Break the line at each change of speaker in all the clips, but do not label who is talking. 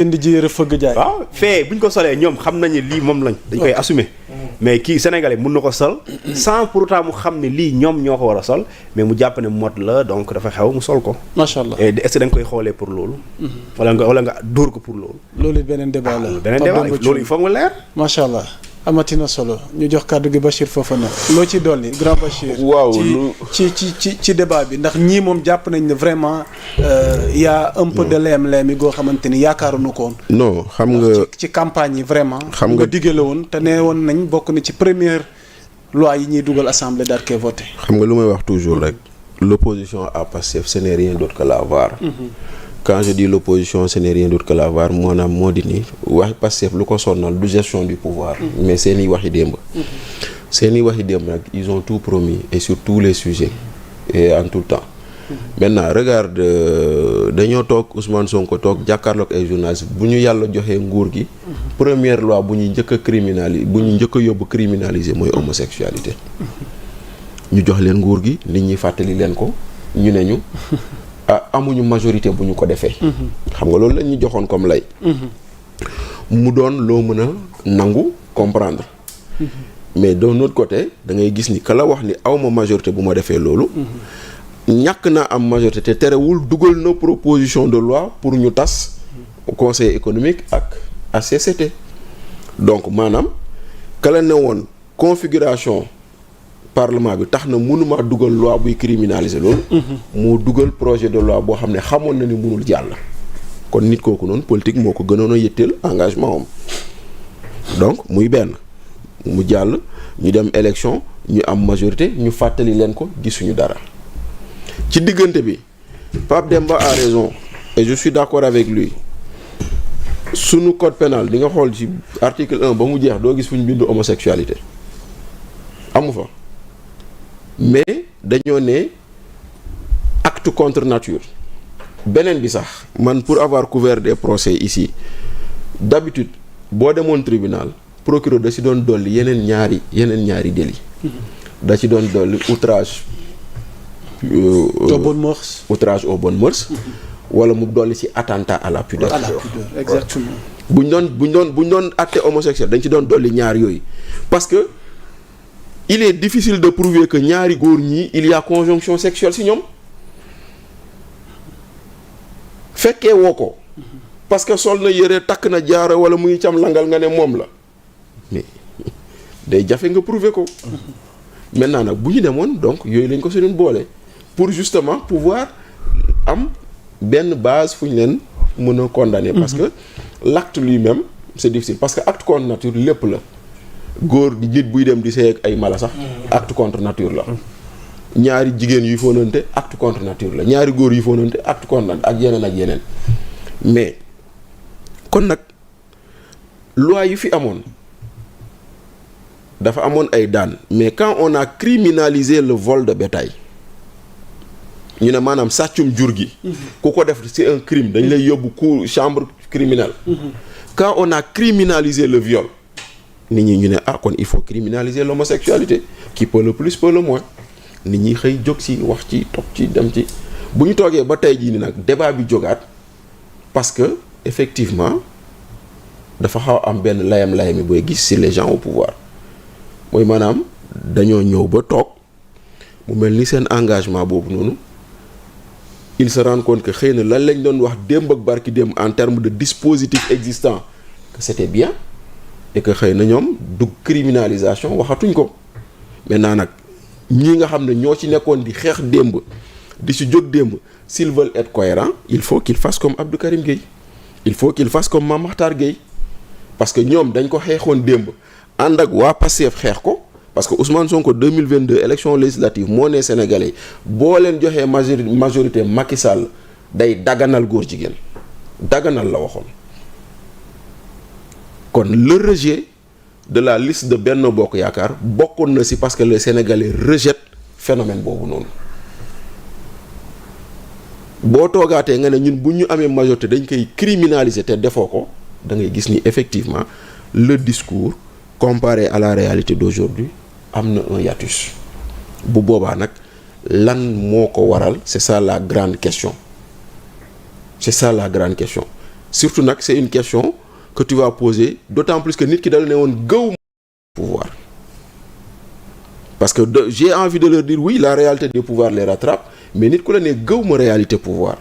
indi ji yëre fëgg jaay.
waaw fee bu ñu ko solee ñoom xam nañu lii moom lañ. dañ koy assumer. mais kii sénégalais mun na ko sol. sans pour autant mu xam ne lii ñoom ñoo ko war a sol. mais mu jàpp ne mode la donc dafa xew mu sol ko.
macha allah
et est-ce que da nga koy xoolee pour loolu. wala nga dóor ko pour loolu.
loolu it beneen débat la.
beneen débat loolu il faut nga leer.
macha allah amatina solo ñu jox kàddu gi Bachir Fofana loo ci dolli grand Bachir.
waaw
ci débat bi ndax ñii moom jàpp nañ ne vraiment y a un peu de leem-leem yi goo xamante ni yaakaaruñu ko woon.
non xam nga
ci campagne yi vraiment.
xam nga
diggé la woon te nee woon nañ bokk na ci première loi yi ñuy dugal assemblée daal koy voté.
xam nga lu may wax toujours rek l'opposition à Pastef ce n'est rien d'autre que la VAR. Quand je dis l'opposition ce n'est rien d'autre que la VAR maanaam moo di ni wax Pastef lu ko sonnal du gestion du pouvoir. mais seeni waxi démb. seeni waxi démb nag ils ont tout promis et sur tous les sujets et en tout temps. maintenant regarde dañoo toog Ousmane Sonko toog jàkkaarloog ay journalistes bu ñu yàlla joxee nguur gi. première loi bu ñuy njëkk a criminaliser bu ñu njëkk a yóbbu criminaliser mooy homosexualité. ñu jox leen nguur gi nit ñi fàttali leen ko ñu ne ñu. amuñu majorité bu ñu ko defee. xam nga loolu la ñu joxoon comme lay. mu doon loo mën a nangu comprendre. mais d'un autre côté da ngay gis ni ka la wax ni awma majorité bu ma defee loolu. ñàkk naa am majorité te terewul dugal na proposition de loi pour ñu tas. conseil économique ak HCCT. donc maanaam ka la ne woon configuration. parlement bi tax na mënuma dugal loi buy criminaliser loolu. moo dugal projet de loi boo xam ne xamoon na ni mënul jàll. kon nit kooku noonu politique moo ko gënoon a yëtteel engagement am donc muy benn mu jàll ñu dem élection ñu am majorité ñu fàttali leen ko gisuñu dara. ci diggante bi Pape Demba a raison et je suis d'accord avec lui sunu code pénal di nga xool ci article 1 ba mu jeex doo gis fu ñu bind homosexualité amu fa. mais dañoo ne acte contre nature beneen bi sax man pour avoir couvert des procès ici d'habitude boo demoon tribunal procureur da ci doon dolli yeneen ñaari délit da ci doon dolli outrage
aux bonnes mœurs
outrage aux bonnes mœurs wala mu dolli ci attentat à la pudeur.
Exactement.
bu ñu doon acte homosexuel dañ ci doon dolli ñaar yooyu parce que il est difficile de prouver que ñaari góor ñii il y a conjonction sexuelle ci ñoom fekkee woo ko parce que sol na yére takk na jaaro wala muy cam langal nga ne moom la mais day jafe nga prouver ko maintenant nag bu ñu demoon donc yooyu lañ ko si doon boole pour justement pouvoir am benn base fu ñu leen mën a condamner parce que l'acte lui-même c'est difficile parce que acte contre nature lépp la góor di nit buy dem di sëy ak ay mala sax acte contre nature la ñaari jigéen yuy fóonante acte contre nature la ñaari góor yuy fóonante acte contre nature ak yeneen mais kon nag loi yu fi amoon dafa amoon ay daan mais quand on a criminalisé le vol de bétail ñu ne maanaam sàccum jur gi ku ko def c'est un crime dañ lay yóbbu cour chambre criminelle quand on a criminalisé le viol nit ñi ñu ne kon il faut criminaliser l'homosexualité qui peut le plus peut le moins nit ñi xëy jóg ci wax ci toog ci dem ci bu ñu toogee ba tey jii ni nag débat bi jógaat parce que effectivement dafa xaw am benn layam-layami booy gis ci les gens au pouvoir mooy maanaam dañoo ñëw ba toog mu mel ni seen engagement boobu noonu ils se rendent compte que xëy na lan lañ doon wax démb ak barki démb en termes de dispositifs existants que c'était bien et que xëy na ñoom du criminalisation waxatuñ ko maintenant nag ñi nga xam ne ñoo ci nekkoon di xeex démb di ci jóg démb s'ils veulent être cohérents il faut qu'ils fassent comme Abdou Karim Gueye il faut qu'ils fassent comme Mame Makhtar Gueye parce que ñoom dañ ko xeexoon démb ànd ak waa Pastef xeex ko parce que Ousmane Sonko 2022 élection législative moo ne Sénégalais boo leen joxee majorité Macky Sall day daganal góor jigéen daganal la waxoon kon le rejet de la liste de Benno Bokk Yaakaar bokkoon na ci parce que les Sénégalais rejettent phénomène boobu noonu boo toogaatee nga ne ñun bu ñu amee majorité dañ koy criminaliser te defoo ko da ngay gis ni effectivement le discours comparé à la réalité d'aujourd'hui am na un hiatus bu boobaa nag lan moo ko waral c'est ça la grande question surtout nag c'est une question que tu vas poser d'autant plus que nit ki dala ne woon gëw pouvoir parce que j'ai envie de leur dire oui la réalité des pouvoirs les rattrape mais nit ku la ne gëw ma réalité pouvoir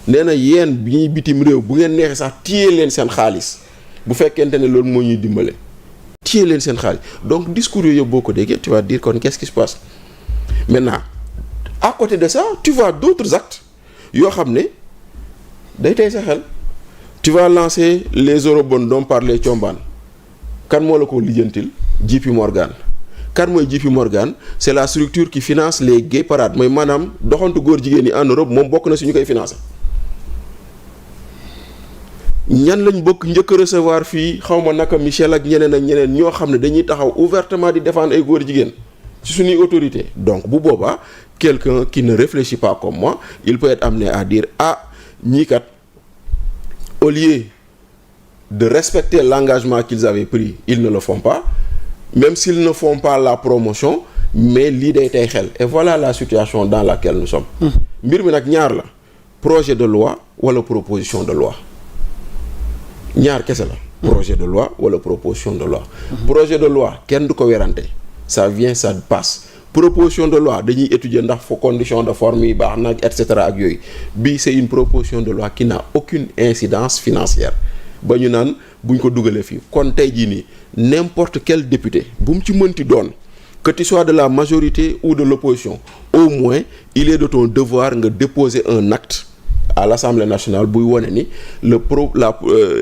nee na yéen bi ñuy bitim réew bu ngeen neexee sax téye leen seen xaalis bu fekkente ne loolu moo ñuy dimbale téye leen seen xaalis donc discours yooyu yëpp boo ko déggee tu vas dire kon qu'est-ce qui se passe maintenant à côté de ça tu vois d'autres actes yoo xam ne day tey sa xel tu vas lancer les eurobonds dont parlait Thiombane kan moo la ko lijjantil JP Morgan kan mooy JP Morgan c'est la structure qui finance les gay parades mooy maanaam doxantu góor jigéen yi en Europe moom bokk na si ñu koy financer ñan lañ bokk njëkk recevoir fii xawma naka Michel ak ñeneen ñoo xam ne dañuy taxaw ouvertement di défendre ay góor jigéen ci suñuy autorité donc bu boobaa quelqu'un qui ne réfléchit pas comme moi il peut être amené à dire ah ñii kat au lieu de respecter l'engagement qu'ils avaient pris ils ne le font pas même s'ils ne font pas la promotion mais lii day tey xel et voilà la situation dans laquelle nous sommes mbir mi nag ñaar la projet de loi wala proposition de loi ñaar kese la projet de loi wala proposition de loi projet de loi kenn du ko werante ça vient ça passe proposition de loi dañuy étudier ndax fa condition de forme yi baax nag et cetera ak yooyu bii c'est une proposition de loi qui n'a aucune incidence financière ba ñu naan buñ ko dugalee fii kon tey jii nii n'importe quel député bu mu ci mënti doon que tu sois de la majorité ou de l'opposition au moins il est de ton devoir nga déposer un acte à l'Assemblée nationale buy wone ni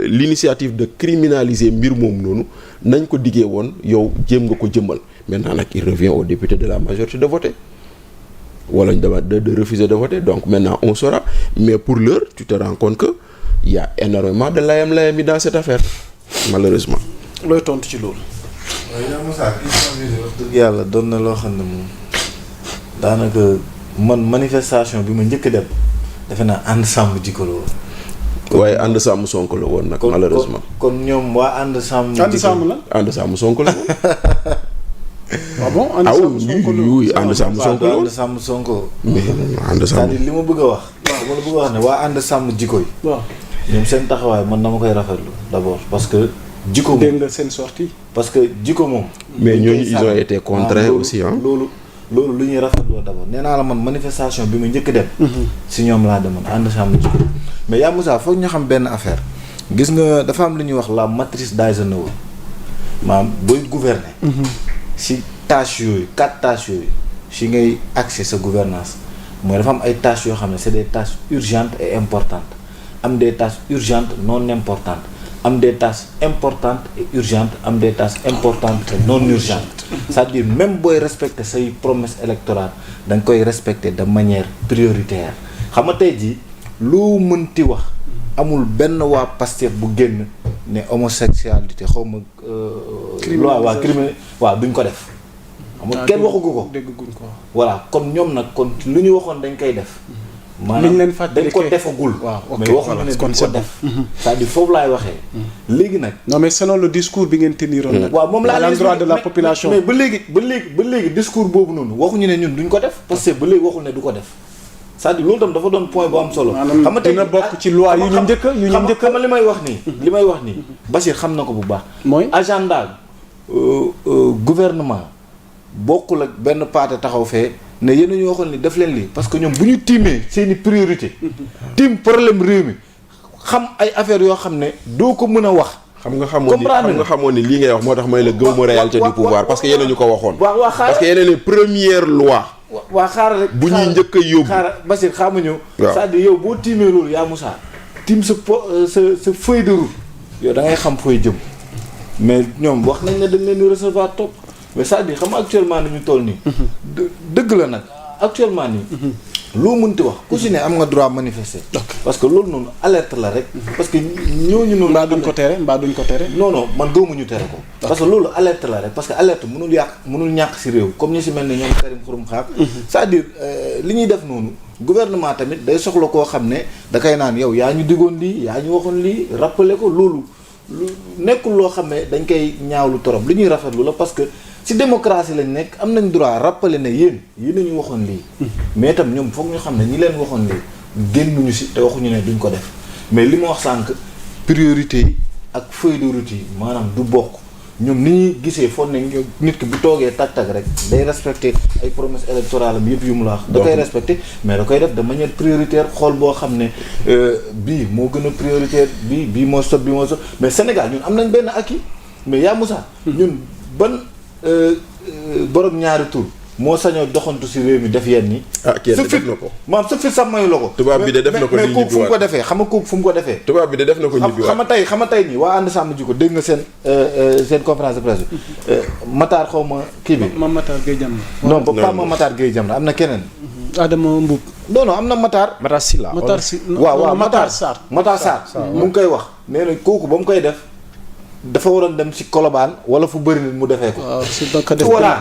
l'initiative de criminaliser mbir moom noonu nañ ko diggee woon yow jéem nga ko jëmmal maintenant nag il revient aux députés de la majorité de voter wala de refuser de voter donc maintenant on saura mais pour l'heure tu te rends compte que il y a énormément de layam-layam yi dans cette affaire malheureusement.
looy tontu ci loolu.
waaye yow Moussa question bi wax dëgg yàlla doon na loo xam ne moom daanaka man manifestation bi ma njëkk a dem defe naa ànd sàmm jikko la woon.
waaye ànd sàmm Sonko la woon nag. malheureusement
kon ñoom waa ànd sàmm.
ànd sàmm la
ànd sàmm Sonko la woon.
ah bon ànd sàmm Sonko la
oui ànd sàmm Sonko la woon
ànd sàmm Sonko.
mais ànd sàmm
c'est-à-dire li ma bëgg a wax. li ma la bëgg a wax ne waa ànd sàmm jikko yi.
waaw
ñoom seen taxawaay man dama koy rafetlu d'abord parce que. jikko moom
dégg nga seen sortie.
parce que jikko moom.
mais ñooñu ils ont été contraints aussi ah.
loolu lu ñuy rafetlu d'abord nee naa la man manifestation bi ma njëkk dem. si ñoom laa demoon ànd sàmm jikko mais yaa Moussa foog ñu xam benn affaire gis nga dafa am lu ñuy wax la matrice d'Eisenhower maanaam booy gouverner. si tâches yooyu 4 tâches yooyu si ngay axer sa gouvernance mooy dafa am ay tâches yoo xam ne c'est des tâches urgentes et importantes am des tâches urgentes non importantes am des tâches importantes et urgentes am des tâches importantes et non urgentes c'est-à-dire même booy respecter say promesses électorales da nga koy respecter de manière prioritaire xam nga tey jii lu mënti wax amul benn waa Pastef bu génn ne homosexualité xaw ma. waa crime waaw duñ ko def. amul kenn waxugu ko
dégguñ ko.
voilà kon ñoom nag kon lu ñu waxoon dañ koy def.
liñ leen fàttali
dañ ko defagul.
waaw
mais waxuñu ne duñ ko def. c'est-à-dire foofu laay waxee. léegi nag.
non mais selon le discours bi ngeen teniroon nag.
waaw moom laa
à l'endroit de la population.
mais ba léegi discours boobu noonu waxuñu ne ñun duñ ko def parce que ba léegi waxul ne du ko def. c'est-à-dire loolu tam dafa doon point bu am solo.
xam nga dina bokk ci loi yu ñu njëkk
xam nga li may wax nii. Bachir xam na ko bu baax.
mooy
agenda gouvernement bokkul ak benn paate taxaw fee ne yéen ñu waxoon ni def leen lii parce que ñoom bu ñu tiimee seeni priorité. tiim problème réew mi xam ay affaires yoo xam ne doo ko mën a wax.
xam nga xamoon ni lii ngay wax moo tax may la gëw ma réalité du pouvoir parce que yéen ñu ko waxoon. parce que yéen ne première loi.
waa xaaral rek
bu ñuy njëkk a yóbbu
xaaral Basir xaamu ñëw.
waaw
c'est-à-dire yow boo tiimee loolu yaa Moussa tiim sa feuille de route yow da ngay xam fooy jëm mais ñoom wax nañ ne dañ leen di recevoir topp mais c'est-à-dire xam nga actuellement ni ñu toll nii. dëgg la nag actuellement nii. loo mënti wax ku si ne am nga droit manifester. parce que loolu noonu alerte la rek. parce que ñooñu noonu.
mbaa duñ ko tere.
non man gëwuma ñu tere ko. parce que loolu alerte la rek parce que alerte mënul ñàkk si réew comme ñu si mel ne ñoom Karim Xurum Xaaq. c'est-à-dire li ñuy def noonu gouvernement tamit day soxla koo xam ne da kay naan yow yaa ñu digoon lii yaa ñu waxoon lii rappeler ko loolu lu nekkul loo xam ne dañ koy ñaawlu torop li ñuy rafetlu la parce que. ci démocratie lañ nekk am nañ droit rappeler ne yéen ñu waxoon lii mais itam ñoom foog ñu xam ne ñi leen waxoon lii génnuñu si te waxuñu ne duñ ko def mais li ma wax sànq priorité yi ak feuille de route yi maanaam du bokk ñoom ni ñuy gisee foog ne nit ki bu toogee tag-tag rek day respecté ay promesses électorales am yëpp yu mu la wax da koy respecté mais da koy def de manière prioritaire xool boo xam ne bii moo gën a prioritaire bii moo sot mais Sénégal ñun am nañ benn acquis mais yaa Moussa ñun ban borom ñaari tur moo sañoo doxantu si réew mi def yenn ni
kenn def na ko
maam sa fit sax mayu la ko
tubaab bi de def na ko
mais kooku fu mu ko defee xam nga kooku fu mu ko defee
tubaab bi de def na ko ñibbi
xam nga tey nii waa ànd sàmm ji ko dégg nga seen conférence de presse Matar xaw ma kii bi
Matar Gueye Jamra
non ba pas ma Matar Gueye Jamra am na keneen
Adama Mbuub
non am na Matar
Sylla
waaw
Matar Sarr
mu ngi koy wax nee na kooku ba mu koy def dafa waroon dem ci Colobane wala fu bëri nit mu defee ko.
waaw si da ko def
voilà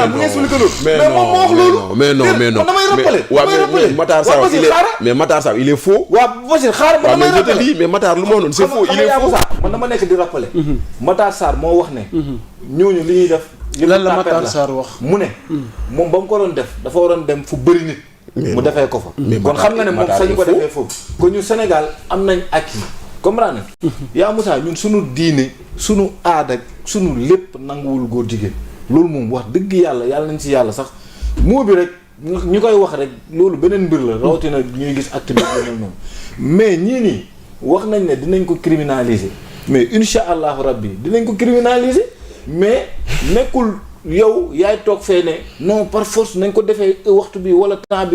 mais moom moo wax loolu.
mais non
damay rappelé.
mais Matar Sarr il est faux.
waaw Bachir xaaral ma damay rappelé
mais Matar lu ma wax noonu c'est faux il est faux.
man dama nekk di rappelé. Matar Sarr moo wax ne. ñooñu li ñuy def.
lan la Matar Sarr wax
mu ne. moom ba mu ko doon def dafa waroon dem fu bëri nit. mu defee ko fa. kon xam nga ne moom sañu ko defee foofu. kon ñu Sénégal am nañ acquis. comprendre yaa Moussa ñun suñu diine suñu aada suñu lépp nanguwul góor jigéen loolu moom wax dëgg yàlla nañ ci yàlla sax moo bi rek ñu koy wax rek loolu beneen mbir la rawatina ñuy gis activité noonu mais ñii nii wax nañ ne dinañ ko criminaliser mais insha allahu rabbi dinañ ko criminaliser mais nekkul yow yaay toog fee ne non par force nañ ko defee waxtu bi wala temps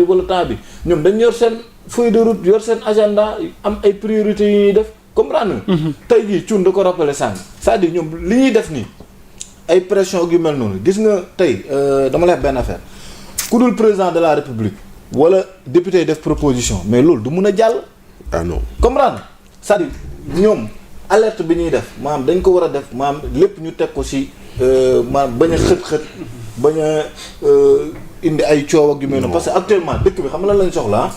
bi ñoom dañ yor seen feuille de route yor seen agenda am ay priorités yu ñuy def comprendre nga. tey jii Thioune da ko rappelé sànq c'est-à-dire ñoom li ñuy def nii ay pression yu mel noonu gis nga tey dama lay wax benn affaire ku dul président de la république wala député def proposition mais loolu du mun a jàll.
ah non
comprendre c'est-à-dire ñoom alerte bi ñuy def maanaam dañ ko war a def maanaam lépp ñu teg ko si maanaam bañ a xët-xët bañ a indi ay coow ak yu mel noonu parce que actuellement dëkk bi xam nga lan lañ soxla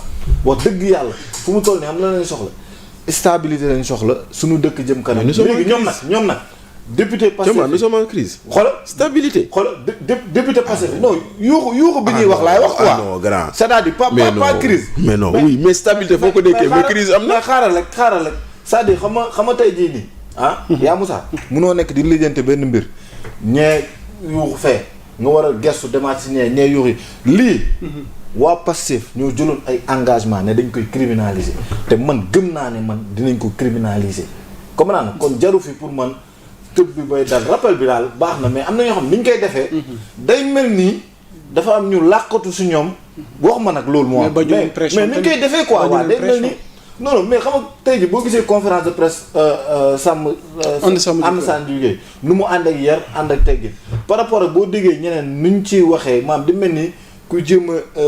wax dëgg yàlla fu mu toll nii xam nga lan lañ soxla stabilité lañ soxla suñu dëkk jëm kanam. léegi ñoom nag député Pastef
nous sommes en crise.
xoolal
stabilité.
xoolal député Pastef non yuuxu bi ñuy wax laay wax quoi.
non grand
c'est-à-dire pas crise.
mais non oui mais stabilité foo ko déggee mais crise am na.
mais xaaral rek c'est-à-dire xam nga tey jii nii yaa Moussa munoo nekk di lijjante benn mbir ñee yuuxu fee nga war a gestu demaat si ñee yuuxu lii. waa Pastef ñoo jëloon ay engagement ne dañ koy criminaliser te man gëm naa ne man dinañ ko criminaliser comme naa kon jaru fi pour man tëb bi bay dal rappel bi daal baax na mais am na ñoo xam ni ñu koy defee day mel nii dafa am ñu làqatu si ñoom wax ma nag loolu moo am mais ni ñu koy defee quoi waa day mel ni non mais xam nga tey ji boo gisee conférence de presse ànd sàmm liggéey nu mu ànd ak yar ànd ak teggin par rapport ak boo déggee ñeneen nuñ ciy waxee maam di mel ni ku jéem a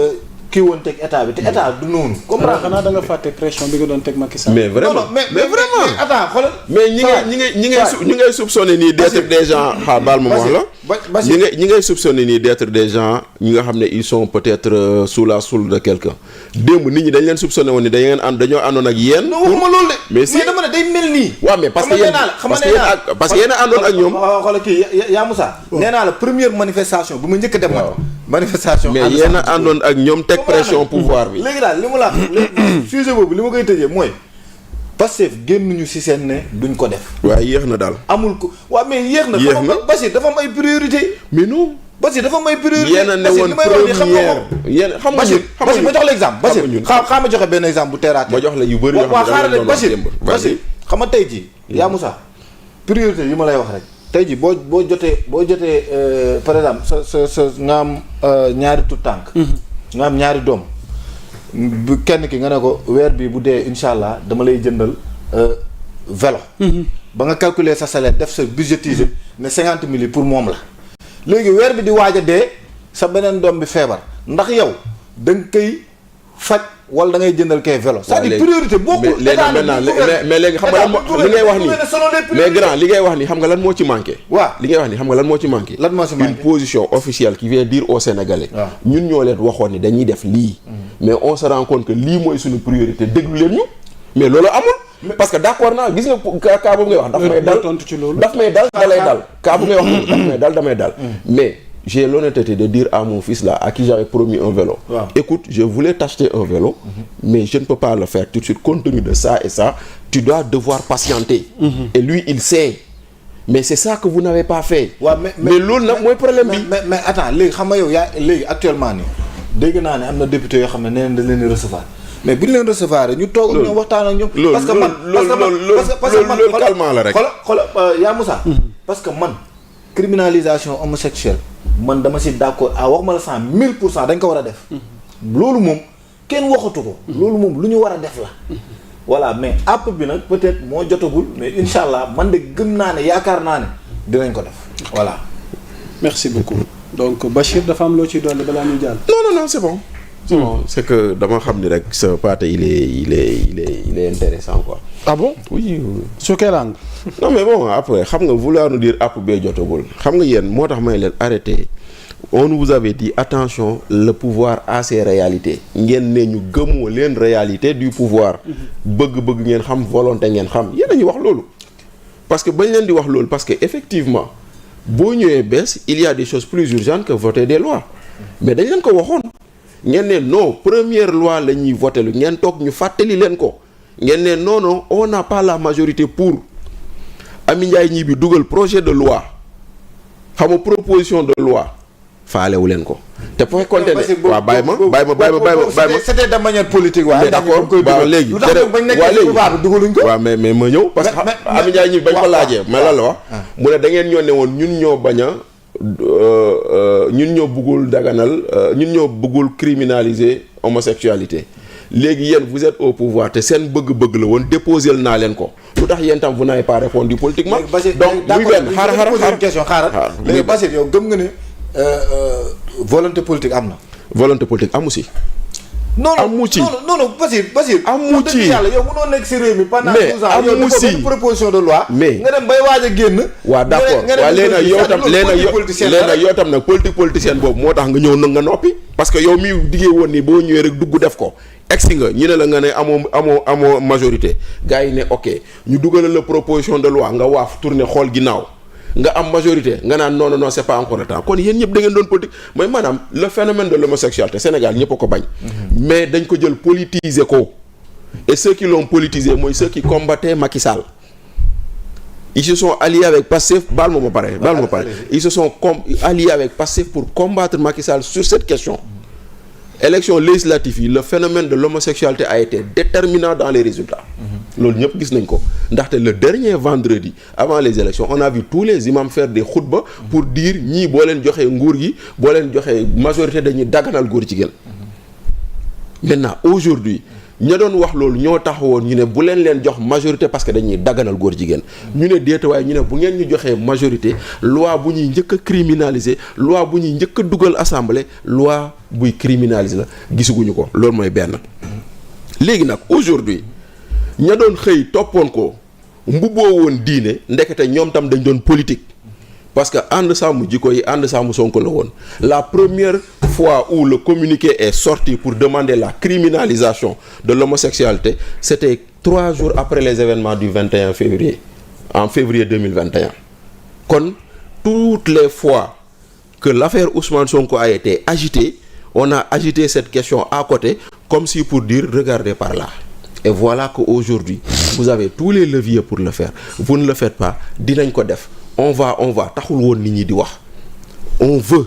kii woon teg état bi te état du noonu. comme
xanaa da nga fàtte pression bi nga doon teg Macky Sall.
mais vraiment
mais vraiment attends xoolal.
mais ñi ngay soupçonné nii d'être des gens baal ma wax la. ñi ngay soupçonné nii d'être des gens ñi nga xam ne ils sont peut-être sous la soule de quelqu'un démb nit ñi dañ leen soupçonné woon ni dañoo àndoon ak yéen.
non waxuma loolu de.
mais si
dama ne day mel nii.
waaw mais parce que yéen a àndoon ak ñoom.
xoolal kii yaa Moussa. nee naa la première manifestation bu ma njëkk a dem. manifestation
mais yéen a àndoon ak ñoom teg pression pouvoir bi.
léegi daal li mu la léegi sujet boobu li ma koy tëjee mooy Pastef génnuñu ci seen ne duñ ko def.
waaw yéex na daal.
amul ko waaw mais yéex na. Bachir dafa am ay priorité.
mais non.
Bachir dafa am ay priorité.
yéen a ne woon première yéen xam nga ñun
Bachir ma jox la exemple. Bachir xaa ma joxe benn exemple bu teeraat.
ma jox la yu bëri yoo xam ne dañu doon wax démb.
Bachir xam nga tey jii yaa Moussa priorité yi ma lay wax rek. tey jii boo jotee par exemple sa nga am ñaari tout tànk nga am ñaari doom bu kenn ki nga ne ko weer bi bu dee incha allah dama lay jëndal vélo ba nga calculer sa salaire def sa budgétiser ne 50 000 pour moom la léegi weer bi di waaj a dee sa beneen doom bi feebar ndax yow da nga koy faj wala da ngay jëndal kay vélo. c'est-à-dire priorité bokkul.
mais léegi xam nga lan li ngay wax nii mais grand li ngay wax nii xam nga lan moo ci manqué.
waaw
li ngay wax nii xam nga lan moo ci manqué.
lan moo ci manqué
une position officielle qui vient dire aux Sénégalais. ñun ñoo leen waxoon ni dañuy def lii. mais on se rend compte que lii mooy suñu priorité déglu leen ñu. mais loolu amul. parce que d'accord naa gis nga cas boobu ngay wax. daf may dal da lay dal. cas bu ngay wax daf may dal damay dal. mais j'ai l'honnêteté de dire à mon fils là, à qui j'avais promis un vélo,
Wow.
écoute, je voulais t'acheter un vélo, mais je ne peux pas le faire tout de suite compte tenu de ça et ça, tu dois devoir patienter. Et lui, il sait. Mais c'est ça que vous n'avez pas fait.
waaw
mais loolu nag mooy problème bi.
mais attends léegi xam nga yow yaa léegi actuellement nii dégg naa ne am na député yoo xam ne nee nañ dañ leen di recevoir mais bu ñu leen recevoir ñu toog ak ñoom waxtaan ak ñoom. parce que man
loolu calmement la rek.
xoolal yaa Moussa. parce que man criminalisation homosexuelle man dama si d'accord à wax ma la 100 1000% dañ ko war a def. loolu moom kenn waxatu ko. loolu moom lu ñu war a def la. voilà mais app bi nag peut-être moo jotagul mais incha allah man de gëm naa ne yaakaar naa ne dinañ ko def voilà.
merci beaucoup donc Bachir dafa am loo ciy dolli balaa ñuy jàll.
non c'est bon. c'est bon c'est que dama xam ni rek ce pâté il est intéressant quoi.
ah bon
oui.
sur quelle langue.
non mais bon après xam nga vouloir nous dire app bee jotagul xam nga yéen moo tax may leen arrêté. On vous avait dit attention le pouvoir a ses réalités ngeen ne ñu gëmoo leen réalité du pouvoir bëgg-bëgg ngeen xam volonté ngeen xam yéen a ñu wax loolu parce que bañ leen di wax loolu parce que effectivement boo ñëwee bees il y a des choses plus urgentes que voter des lois mais dañ leen ko waxoon ngeen ne non première loi la ñuy voter lu ngeen toog ñu fàttali leen ko ngeen ne non on n'a pas la majorité pour Amy Ndiaye ñii bi dugal projet de loi xam nga proposition de loi faalewu leen ko te bu fekkoon ne waaw bàyyi ma
c'était de manière politique waaye
d'accord waaw léegi waaw mais ma ñëw parce que Amy Ndiaye ñi bañ ko laajee mais lan la wax mu ne da ngeen ñoo ne woon ñun ñoo bañ a ñun ñoo bëggul daganal ñun ñoo bëggul criminaliser homosexualité léegi yéen vous êtes au pouvoir te seen bëgg-bëgg la woon déposer naa leen ko lu tax yéen tam vous n'avez pas répondu politiquement donc muy benn xaaral
léegi Bachir yow gëm nga ne volonté politique am na.
volonté politique amu si. amu ci
non Bachir
amu ci
yàlla yow mënoo nekk si réew mi pendant 12 ans
amu si
yow proposition de loi.
mais
nga dem bay waaj a génn.
waaw d'accord waaw léegi nag yow tam nag politique politicienne boobu moo tax nga ñëw nag nga noppi. parce que yow mi diggee woon ni boo ñëwee rek dugg def ko. egsi nga ñu ne la nga ne amoo majorité gars yi ne ok ñu dugalal la proposition de loi nga waaf tourner xool ginnaaw. nga am majorité nga naan non c'est pas encore le temps kon yéen ñëpp da ngeen doon politique mooy maanaam le phénomène de l'homosexualité Sénégal ñëpp a ko bañ. mais dañ ko jël politiser ko. et ceux qui l'ont politisé mooy ceux qui combattaient Macky Sall. ils se sont alliés avec Pastef baal ma pare. ils se sont alliés avec Pastef pour combattre Macky Sall sur cette question. élection législative yi le phénomène de l'homosexualité a été déterminant dans les résultats. loolu ñëpp gis nañ ko ndaxte le dernier vendredi avant les élections on a vu tous les imams faire des khutba pour dire ñii boo leen joxee nguur gi boo leen joxee majorité dañuy daganal góor jigéen. maintenant aujourd'hui ña doon wax loolu ñoo taxawoon ñu ne bu leen jox majorité parce que dañuy daganal góor jigéen ñu ne déeta waaye ñu ne bu ngeen ñu joxee majorité loi bu ñuy njëkk a criminaliser loi bu ñuy njëkk a dugal assemblée loi buy criminaliser la gisaguñu ko loolu mooy benn. léegi nag aujourd'hui ña doon xëy toppoon ko mbubboo woon diine ndekete ñoom tam dañ doon politique parce que ànd sàmm jikko yi ànd sàmm Sonko la woon la première fois où le communiqué est sorti pour demander la criminalisation de l'homosexualité c'était 3 jours après les événements du 21 février en février 2021 kon toutes les fois que l'affaire Ousmane Sonko a été agitée on a agité cette question à côté comme si pour dire regardez par là. Et voilà qu'aujourd'hui, vous avez tous les leviers pour le faire. Vous ne le faites pas. Dinañ ko def. On va taxul woon nit ñi di wax. On veut